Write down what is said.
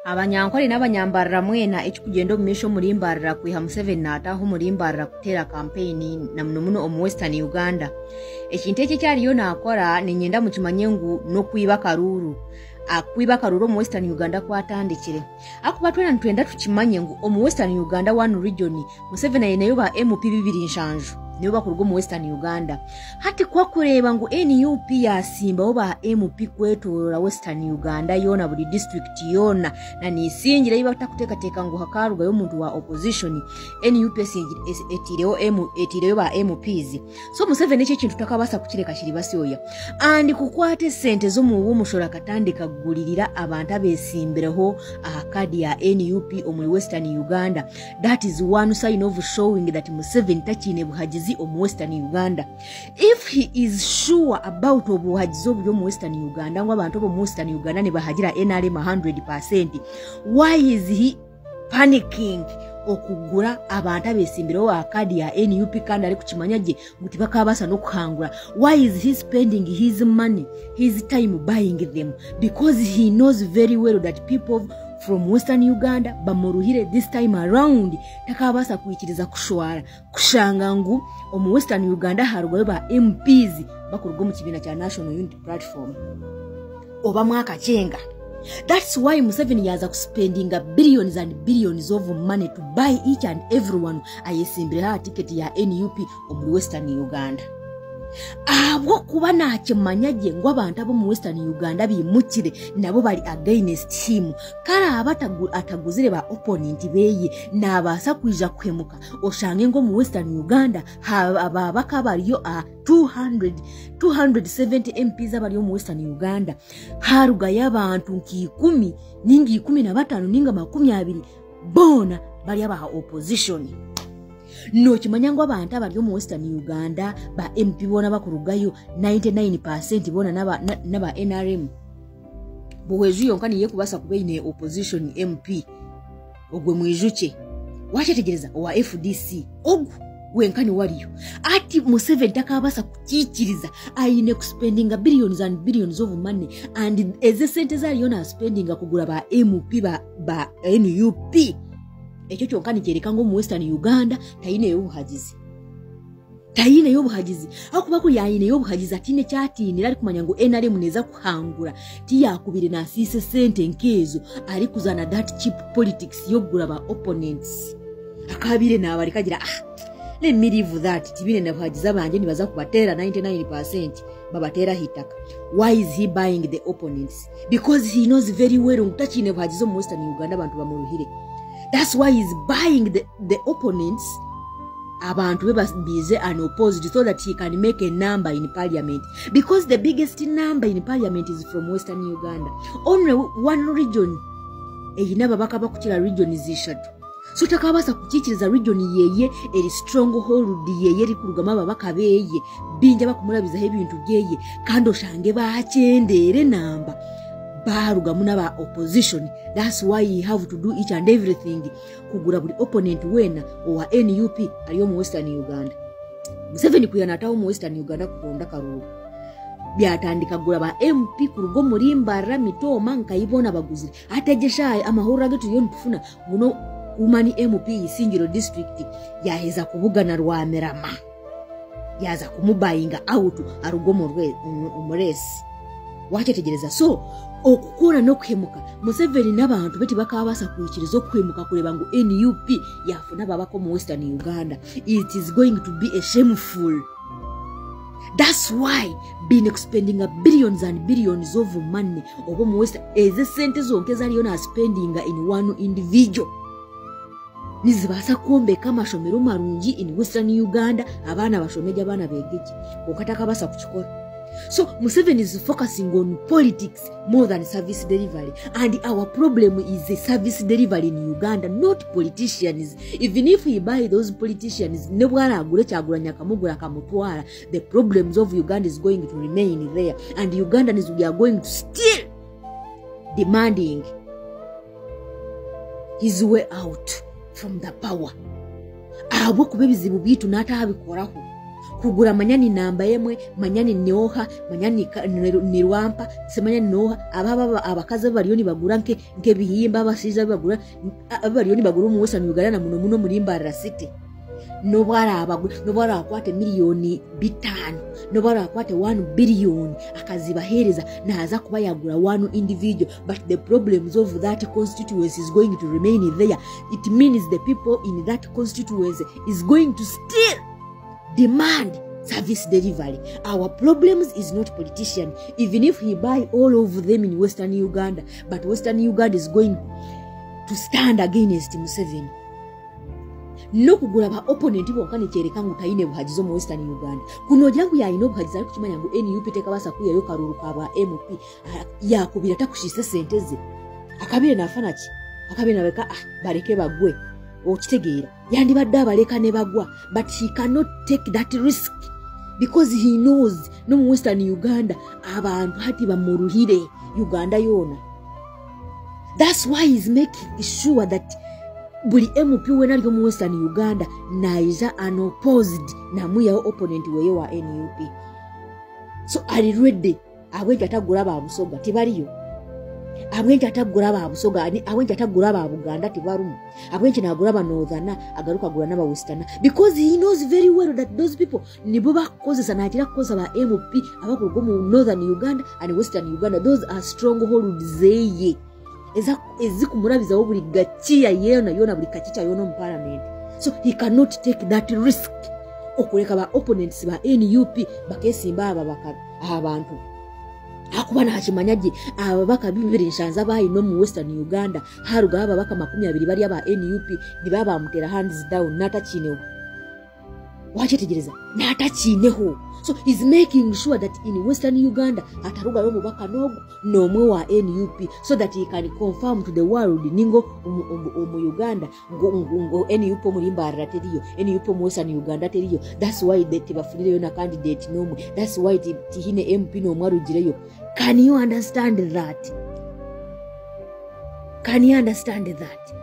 Abanyankole n'abanyambarra mwena ekikugenda omumisho mulimbarra kwiha Museveni n'ataaho mulimbarra kuteera campaign na muno omu Western Uganda. Ekintu ekyo kyaliyo n'akora nenyenda mukimanye ngu n'okwiba karuru. Akwiba karuru omu Western Uganda kwatandikire. Akuba twenda tukimanye ngu omu Western Uganda one region Museveni ayeneyo ba MP 2 niyo bakurugo mu Western Uganda. Hati kwa kureba ngu NUP yasimba oba MP kwetorola Western Uganda yona buli district yona na nisingira iba takuteka ngu hakaruga yo muntu wa opposition NUP etireyo ba MPs. So Museveni ekyo kintu takabasa kukireka kiri basyoya. Andi kukwate sente zo mu mushora katandika kugulirira abantu abesimbireho akadi ya NUP omu Western Uganda. That is one sign of showing that Museveni takine buhajizi omu Western Uganda. If he is sure about obuhajizi omu Western Uganda ngo abantu omu Western Uganda ne bahajira NRM 100%, why is he panicking okugura abantu abesimbiraho akadi ya NUP kandi ari kukimanyaje nguti bakabasa no kuhangura? Why is he spending his money, his time buying them? Because he knows very well that people from Western Uganda bamuruhire this time around takabasa kuikiriza kushwara kushanga ngu omu Western Uganda harugwe ba MPs bakurugo mu kibina kya National Unity Platform oba mwaka chenga. That's why Museveni yaza spending billions and billions of money to buy each and everyone ayesimbira ticket ya NUP omu Western Uganda. Abo kuba nakimanyaje ngo abantu abo mu Western Uganda bimukire nabo bali against him kala ataguzire ba opponent beye nabasa kwija kwemuka oshange ngo mu Western Uganda ababaka baliyo 270 MPs abaliyo mu Western Uganda haruga y'abantu 10 ningi 15 ninga 20 bona bali aba opposition. No kimanyangwa abantu abaliyo mu Western Uganda ba MP bona bakurugayo 99% bona naba NRM bwezu yonkani yekubasa kubeine opposition MP ogwe mwijuche wachetegereza wa FDC ogu wenkani waliyo ati Museveni takabasa kukikiriza ayine kuspendinga billions and billions of money and eze sente zali yona spending kugura ba MP ba NUP. Ekyo kyonkani kyereka ngo mu Western Uganda tayine yobuhajizi akuba ko yayine yobuhajizi atine kyatini ali kumanya ngo NRM neza kuhangura tiyakubire na sise sente nkezo ali kuzana that cheap politics yogura ba opponents akabire na bali kagira let me leave that tibine na buhajiza banje nibaza kubatera 99% babatera hitaka. Why is he buying the opponents? Because he knows very well ngutachine buhajizo mu Western Uganda abantu bamuruhire. That's why he's buying the opponents abantu bebabize and opposed so that he can make a number in parliament, because the biggest number in parliament is from Western Uganda. Only one region eyinaba bakaba kukira region zishatu. So takabasa kukikiriza region yeye eri stronghold yeye eri kurugama babaka beye binja bakumulabiza hebintu byeye kando shange bakyendere namba baruga munaba opposition. That's why you have to do each and everything kugura buli opponent wena owa NUP aliyo mu Western Uganda. Museveni kuyanatawo mu Western Uganda kutonda karuru byatandika gura ba MP kurugo mulimbarra mitoma nkayibona baguzire ategeshaye amahoro agetu yo ntufuna muno umani MP Isingiro district yaheza kubugana Rwamerama yaza kumubayinga out arugomo umuresi wachetegereza. So okukora no kwemuka Museveni n'abantu beti bakabasa kuyikirizo kwemuka kureba ngo NUP yafuna babako mu Western Uganda. It is going to be a shameful. That's why been spending billions and billions of money obo mu Western eze sente zonke zaliyo na spending in one individual nizibasa kuombe kama shomero marungi in Western Uganda abana bashomeje abana begeje okataka basa kuchikora. So Museveni is focusing on politics more than service delivery, and our problem is the service delivery in Uganda, not politicians. Even if we buy those politicians, the problems of Uganda is going to remain there, and Ugandans we are going to still demanding his way out from the power. Abo kubebizibu bitu nata abikoraho kugura manyani namba yemwe manyani nyoha manyani nirwampa semanyani noha abakazi bariyo bagura nke bihimba basiza bagura bariyo bagura mu Western Uganda na muno mulimbarara city nobara akwate miliyoni 5 nobara akwate 1 billion akazibahereza naza kuba yagura one individual, but the problems of that constituency is going to remain there. It means the people in that constituency is going to still demand service delivery. Our problems is not politician, even if he buy all of them in Western Uganda, but Western Uganda is going to stand against Museveni. No kugula ba opponent bonkani kyereka ngutayine buhagizo mu Western Uganda. Kuno jangu ya ino buhagizo ari kukimanya ngo NUP teka basa kuya yo karuru kaba MP yakubira takushise senteze. Akabire nafana ki? Akabire nabeka bareke bagwe. Okitegeera. Yandi badda baleka ne bagwa, but he cannot take that risk because he knows no mu Western Uganda abantu hati bamuruhire Uganda yona. That's why he's making sure that buli MP wena ali mu Western Uganda naiza unopposed na muya opponent weyo wa NUP. So are ready abwenja tagura ba Busoga tibaliyo. Abwenja tagura ba Busoga ani abwenja tagura ba Buganda tibarumu. Abwenja nagura ba Northern agaruka gura na ba Western because he knows very well that those people nibo bakozesa nakira koza ba MP abakugo mu Northern Uganda and Western Uganda. Those are strongholds zeye. Ezikumurabiza buli gachiya yena yona buli kachicha yona mu parliament. So he cannot take that risk okuleka ba opponents ba NUP bakesimba ababaka abantu akuba na hakimanyaje ababaka bibiri nshanza bayi no mu Western Uganda haruga ababaka 20 bali aba NUP nibaba mutera hands down natachineho wachetegereza natachineho. So he's making sure that in Western Uganda ataruga yo mubaka nomwe wa NUP so that he can confirm to the world ningo mu Uganda ngo NUP mulimbarara teriyo NUP mu Western Uganda teriyo. That's why they tibafulire yo na candidate nomwe. That's why tihine MP no mwarugireyo. Can you understand that? Can you understand that?